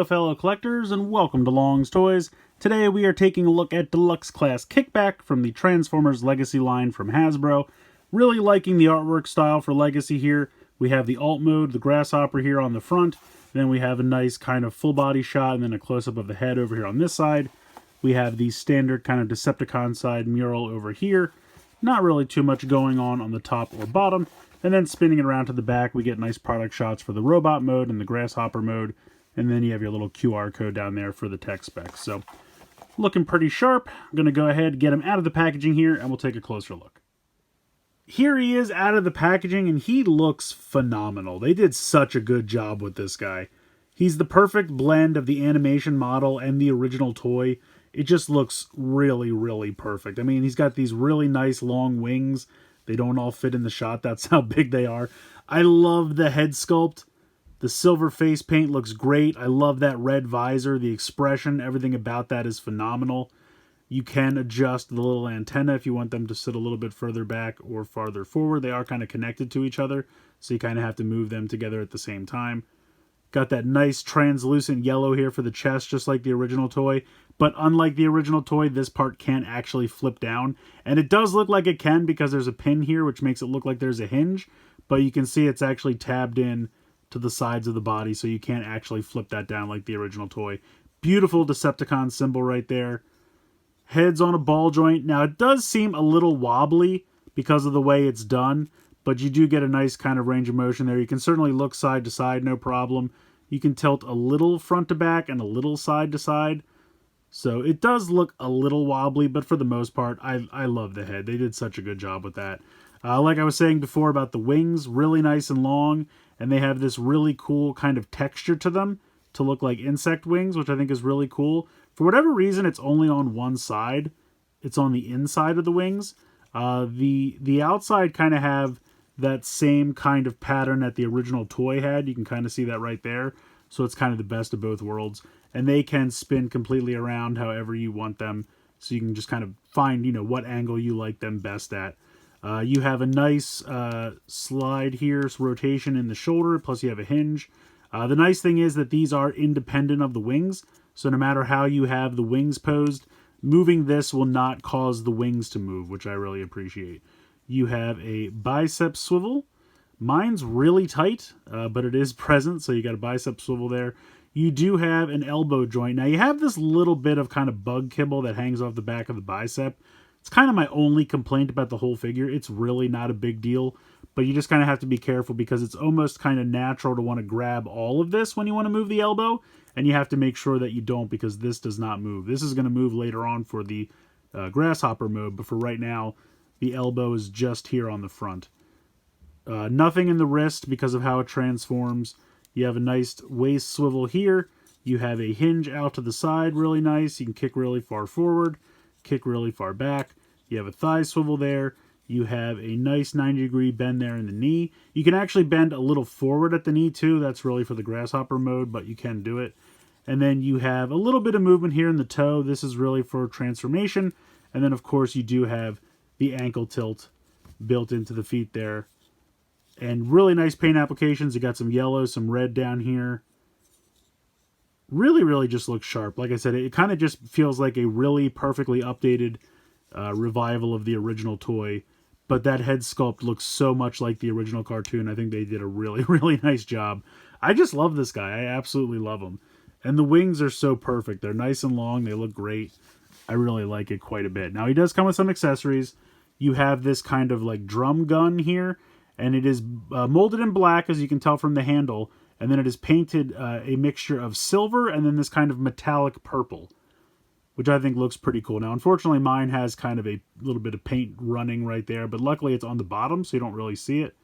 fellow collectors, and welcome to Long's Toys. Today we are taking a look at Deluxe Class Kickback from the Transformers Legacy line from Hasbro. Really liking the artwork style for Legacy here. We have the alt mode, the grasshopper here on the front. Then we have a nice kind of full body shot and then a close-up of the head over here on this side. We have the standard kind of Decepticon side mural over here. Not really too much going on the top or bottom. And then spinning it around to the back, we get nice product shots for the robot mode and the grasshopper mode. And then you have your little QR code down there for the tech specs. So, looking pretty sharp. I'm going to go ahead and get him out of the packaging here, and we'll take a closer look. Here he is out of the packaging, and he looks phenomenal. They did such a good job with this guy. He's the perfect blend of the animation model and the original toy. It just looks really, really perfect. I mean, he's got these really nice long wings. They don't all fit in the shot. That's how big they are. I love the head sculpt. The silver face paint looks great. I love that red visor. The expression, everything about that is phenomenal. You can adjust the little antenna if you want them to sit a little bit further back or farther forward. They are kind of connected to each other, so you kind of have to move them together at the same time. Got that nice translucent yellow here for the chest, just like the original toy. But unlike the original toy, this part can't actually flip down. And it does look like it can because there's a pin here, which makes it look like there's a hinge. But you can see it's actually tabbed in to the sides of the body, so you can't actually flip that down like the original toy. Beautiful Decepticon symbol right there. Head's on a ball joint. Now, it does seem a little wobbly because of the way it's done, but you do get a nice kind of range of motion there. You can certainly look side to side, no problem. You can tilt a little front to back and a little side to side. So it does look a little wobbly, but for the most part, I love the head. They did such a good job with that. Like I was saying before about the wings, really nice and long, and they have this really cool kind of texture to them to look like insect wings, which I think is really cool. For whatever reason, it's only on one side. It's on the inside of the wings. The outside kind of have that same kind of pattern that the original toy had. You can kind of see that right there. So it's kind of the best of both worlds. And they can spin completely around however you want them. So you can just kind of find, what angle you like them best at. You have a nice slide here, so rotation in the shoulder, plus you have a hinge. The nice thing is that these are independent of the wings. So no matter how you have the wings posed, moving this will not cause the wings to move, which I really appreciate. You have a bicep swivel. Mine's really tight, but it is present, so you got a bicep swivel there. You do have an elbow joint. Now, you have this little bit of kind of bug kibble that hangs off the back of the bicep. It's kind of my only complaint about the whole figure. It's really not a big deal, but you just kind of have to be careful because it's almost kind of natural to want to grab all of this when you want to move the elbow, and you have to make sure that you don't because this does not move. This is going to move later on for the grasshopper mode, but for right now, the elbow is just here on the front. Nothing in the wrist because of how it transforms. You have a nice waist swivel here. You have a hinge out to the side, really nice. You can kick really far forward, kick really far back. You have a thigh swivel there. You have a nice 90-degree bend there in the knee. You can actually bend a little forward at the knee too. That's really for the grasshopper mode, but you can do it. And then you have a little bit of movement here in the toe. This is really for transformation. And then, of course, you do have the ankle tilt built into the feet there. And really nice paint applications. You got some yellow, some red down here. Really, really just looks sharp. Like I said, it kind of just feels like a really perfectly updated revival of the original toy. But that head sculpt looks so much like the original cartoon. I think they did a really, really nice job. I just love this guy. I absolutely love him. And the wings are so perfect. They're nice and long. They look great. I really like it quite a bit. Now, he does come with some accessories. You have this kind of like drum gun here. And it is molded in black, as you can tell from the handle. And then it is painted a mixture of silver and then this kind of metallic purple, which I think looks pretty cool. Now, unfortunately, mine has kind of a little bit of paint running right there, but luckily it's on the bottom, so you don't really see it.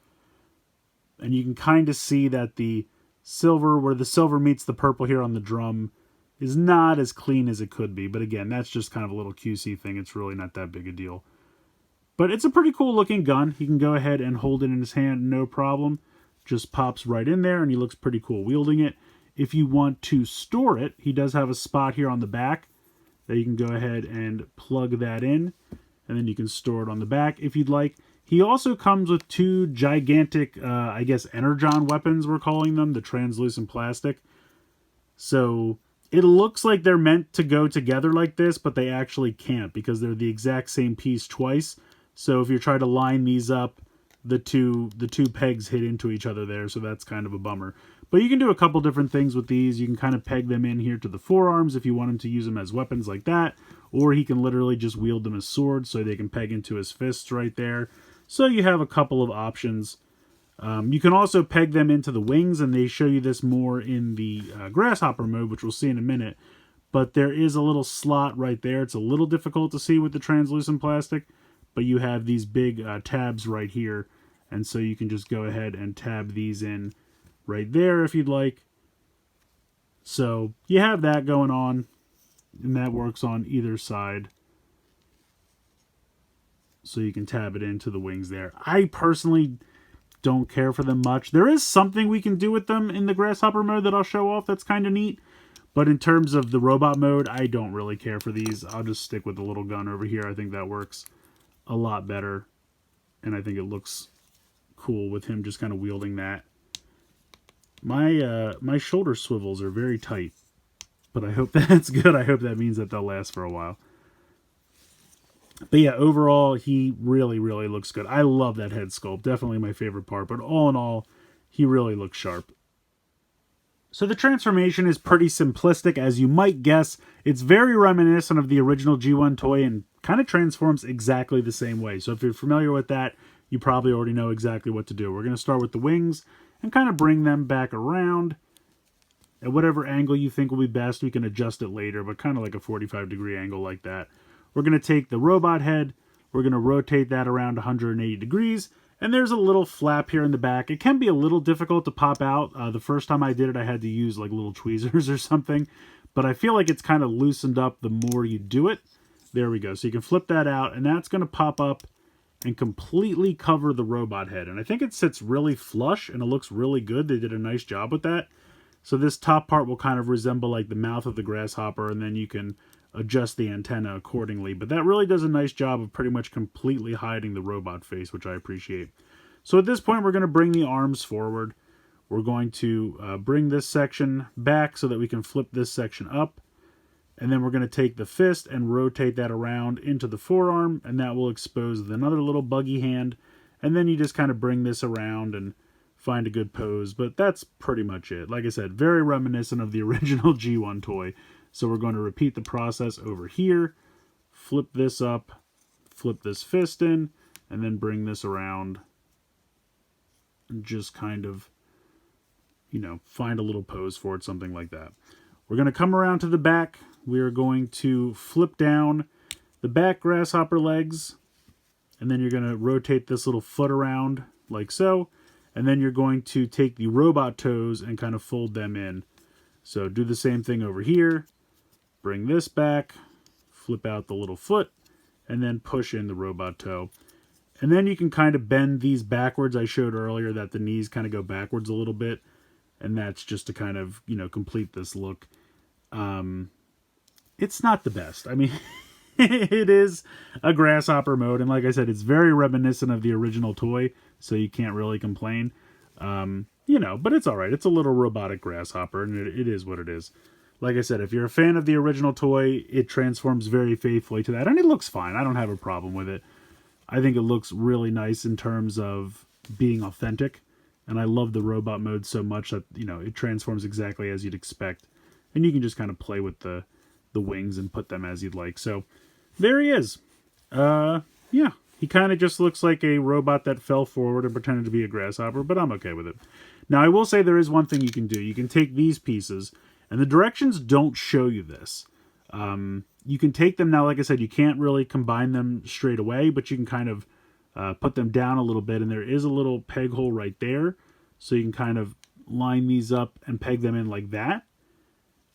And you can kind of see that the silver, where the silver meets the purple here on the drum, is not as clean as it could be. But again, that's just kind of a little QC thing. It's really not that big a deal. But it's a pretty cool looking gun. He can go ahead and hold it in his hand, no problem. Just pops right in there, and he looks pretty cool wielding it. If you want to store it, he does have a spot here on the back that you can go ahead and plug that in, and then you can store it on the back if you'd like. He also comes with two gigantic, I guess, energon weapons, we're calling them, the translucent plastic. So it looks like they're meant to go together like this, but they actually can't because they're the exact same piece twice. So if you're trying to line these up, the two pegs hit into each other there, so that's kind of a bummer. But you can do a couple different things with these. You can kind of peg them in here to the forearms if you want him to use them as weapons like that, or he can literally just wield them as swords so they can peg into his fists right there. So you have a couple of options. You can also peg them into the wings, and they show you this more in the grasshopper mode, which we'll see in a minute. But there is a little slot right there. It's a little difficult to see with the translucent plastic, but you have these big tabs right here, and so you can just go ahead and tab these in right there if you'd like. So you have that going on, and that works on either side. So you can tab it into the wings there. I personally don't care for them much. There is something we can do with them in the grasshopper mode that I'll show off that's kind of neat. But in terms of the robot mode, I don't really care for these. I'll just stick with the little gun over here. I think that works a lot better. And I think it looks cool with him just kind of wielding that. My shoulder swivels are very tight. But I hope that's good. I hope that means that they'll last for a while. But yeah, overall, he really, really looks good. I love that head sculpt. Definitely my favorite part. But all in all, he really looks sharp. So the transformation is pretty simplistic, as you might guess. It's very reminiscent of the original G1 toy and kind of transforms exactly the same way. So if you're familiar with that, you probably already know exactly what to do. We're going to start with the wings and kind of bring them back around. At whatever angle you think will be best, we can adjust it later, but kind of like a 45-degree angle like that. We're going to take the robot head, we're going to rotate that around 180 degrees, and there's a little flap here in the back. It can be a little difficult to pop out. The first time I did it, I had to use like little tweezers or something, but I feel like it's kind of loosened up the more you do it. There we go. So you can flip that out, and that's going to pop up and completely cover the robot head. And I think it sits really flush, and it looks really good. They did a nice job with that. So this top part will kind of resemble like the mouth of the grasshopper, and then you can adjust the antenna accordingly. But that really does a nice job of pretty much completely hiding the robot face, which I appreciate. So at this point, we're going to bring the arms forward. We're going to bring this section back so that we can flip this section up. And then we're going to take the fist and rotate that around into the forearm, and that will expose another little buggy hand. And then you just kind of bring this around and find a good pose. But that's pretty much it. Like I said, very reminiscent of the original G1 toy. So we're going to repeat the process over here, flip this up, flip this fist in, and then bring this around and just kind of, you know, find a little pose for it, something like that. We're going to come around to the back. We are going to flip down the back grasshopper legs, and then you're going to rotate this little foot around like so, and then you're going to take the robot toes and kind of fold them in. So do the same thing over here. Bring this back, flip out the little foot, and then push in the robot toe. And then you can kind of bend these backwards. I showed earlier that the knees kind of go backwards a little bit, and that's just to kind of, you know, complete this look. It's not the best. I mean, it is a grasshopper mode, and like I said, it's very reminiscent of the original toy, so you can't really complain. You know, but it's all right. It's a little robotic grasshopper, and it is what it is. Like I said, if you're a fan of the original toy, it transforms very faithfully to that. And it looks fine. I don't have a problem with it. I think it looks really nice in terms of being authentic. And I love the robot mode so much that, you know, it transforms exactly as you'd expect. And you can just kind of play with the wings and put them as you'd like. So there he is. Yeah, he kind of just looks like a robot that fell forward and pretended to be a grasshopper, but I'm okay with it. Now, I will say there is one thing you can do. You can take these pieces, and the directions don't show you this. You can take them now, like I said, you can't really combine them straight away, but you can kind of put them down a little bit, and there is a little peg hole right there. So you can kind of line these up and peg them in like that.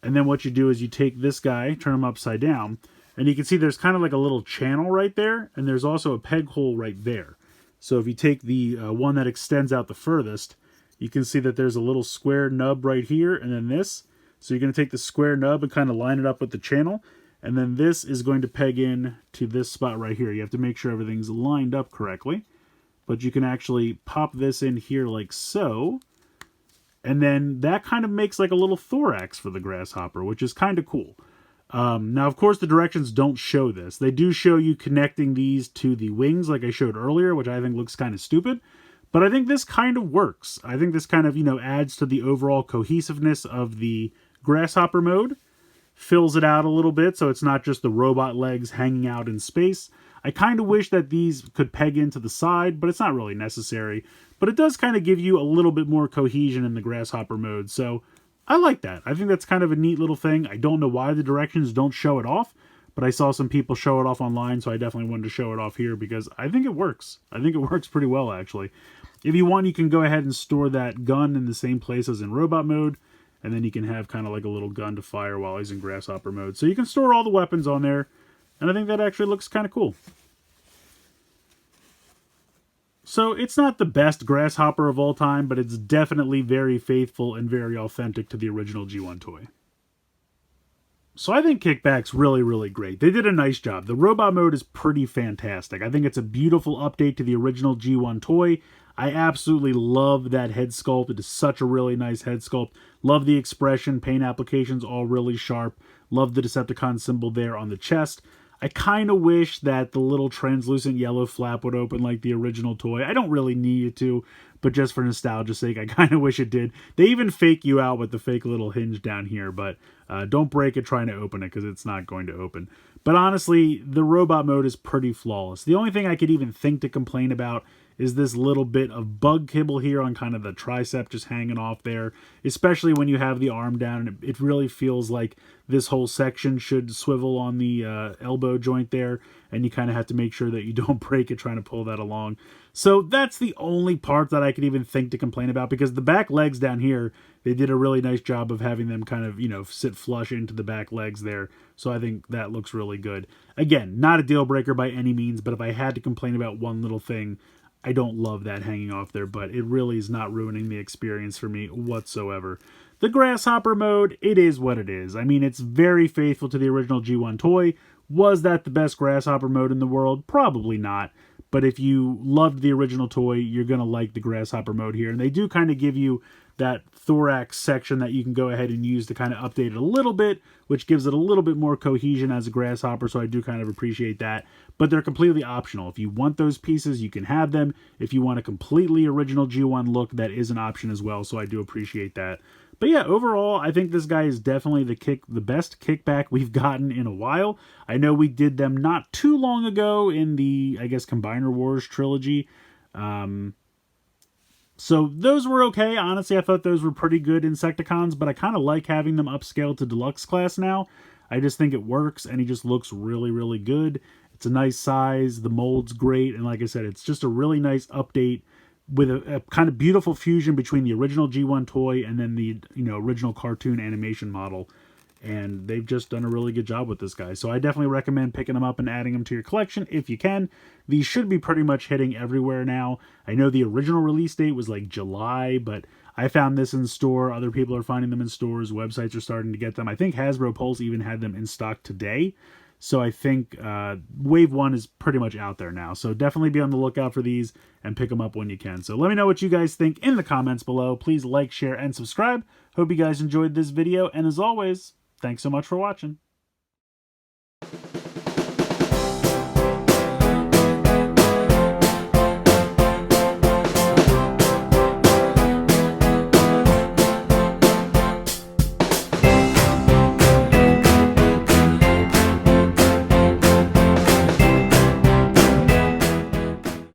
And then what you do is you take this guy, turn him upside down, and you can see there's kind of like a little channel right there, and there's also a peg hole right there. So if you take the one that extends out the furthest, you can see that there's a little square nub right here, and then this. So you're going to take the square nub and kind of line it up with the channel, and then this is going to peg in to this spot right here. You have to make sure everything's lined up correctly, but you can actually pop this in here like so, And then that kind of makes like a little thorax for the grasshopper, which is kind of cool. Now, of course, the directions don't show this. They do show you connecting these to the wings like I showed earlier, which I think looks kind of stupid. But I think this kind of works. I think this kind of, adds to the overall cohesiveness of the grasshopper mode. Fills it out a little bit so it's not just the robot legs hanging out in space. I kind of wish that these could peg into the side, but it's not really necessary. But it does kind of give you a little bit more cohesion in the grasshopper mode. So I like that. I think that's kind of a neat little thing. I don't know why the directions don't show it off, but I saw some people show it off online, so I definitely wanted to show it off here because I think it works. I think it works pretty well, actually. If you want, you can go ahead and store that gun in the same place as in robot mode, and then you can have kind of like a little gun to fire while he's in grasshopper mode. So you can store all the weapons on there, and I think that actually looks kind of cool. So it's not the best grasshopper of all time, but it's definitely very faithful and very authentic to the original G1 toy. So I think Kickback's really, really great. They did a nice job. The robot mode is pretty fantastic. I think it's a beautiful update to the original G1 toy. I absolutely love that head sculpt. It is such a really nice head sculpt. Love the expression, paint applications all really sharp. Love the Decepticon symbol there on the chest. I kind of wish that the little translucent yellow flap would open like the original toy. I don't really need it to, but just for nostalgia's sake, I kind of wish it did. They even fake you out with the fake little hinge down here, but don't break it trying to open it because it's not going to open. But honestly, the robot mode is pretty flawless. The only thing I could even think to complain about is this little bit of bug kibble here on kind of the tricep just hanging off there, especially when you have the arm down, and it really feels like this whole section should swivel on the elbow joint there, and you kind of have to make sure that you don't break it trying to pull that along. So that's the only part that I could even think to complain about, because the back legs down here, they did a really nice job of having them kind of, sit flush into the back legs there. So I think that looks really good. Again, not a deal breaker by any means, but if I had to complain about one little thing, I don't love that hanging off there, but it really is not ruining the experience for me whatsoever. The grasshopper mode, it is what it is. I mean, it's very faithful to the original G1 toy. Was that the best grasshopper mode in the world? Probably not. But if you loved the original toy, you're going to like the grasshopper mode here. And they do kind of give you that thorax section that you can go ahead and use to kind of update it a little bit, which gives it a little bit more cohesion as a grasshopper, so I do kind of appreciate that. But they're completely optional. If you want those pieces, you can have them. If you want a completely original G1 look, that is an option as well, so I do appreciate that. But yeah, overall, I think this guy is definitely the best Kickback we've gotten in a while. I know we did them not too long ago in the, I guess, Combiner Wars trilogy. So those were okay. Honestly, I thought those were pretty good Insecticons, but I kind of like having them upscaled to Deluxe class now. I just think it works, and he just looks really, really good. It's a nice size. The mold's great, and like I said, it's just a really nice update with a kind of beautiful fusion between the original G1 toy and then the original cartoon animation model. And they've just done a really good job with this guy. So I definitely recommend picking them up and adding them to your collection if you can. These should be pretty much hitting everywhere now. I know the original release date was like July, but I found this in store. Other people are finding them in stores. Websites are starting to get them. I think Hasbro Pulse even had them in stock today. So I think Wave 1 is pretty much out there now. So definitely be on the lookout for these and pick them up when you can. So let me know what you guys think in the comments below. Please like, share, and subscribe. Hope you guys enjoyed this video. And as always, thanks so much for watching.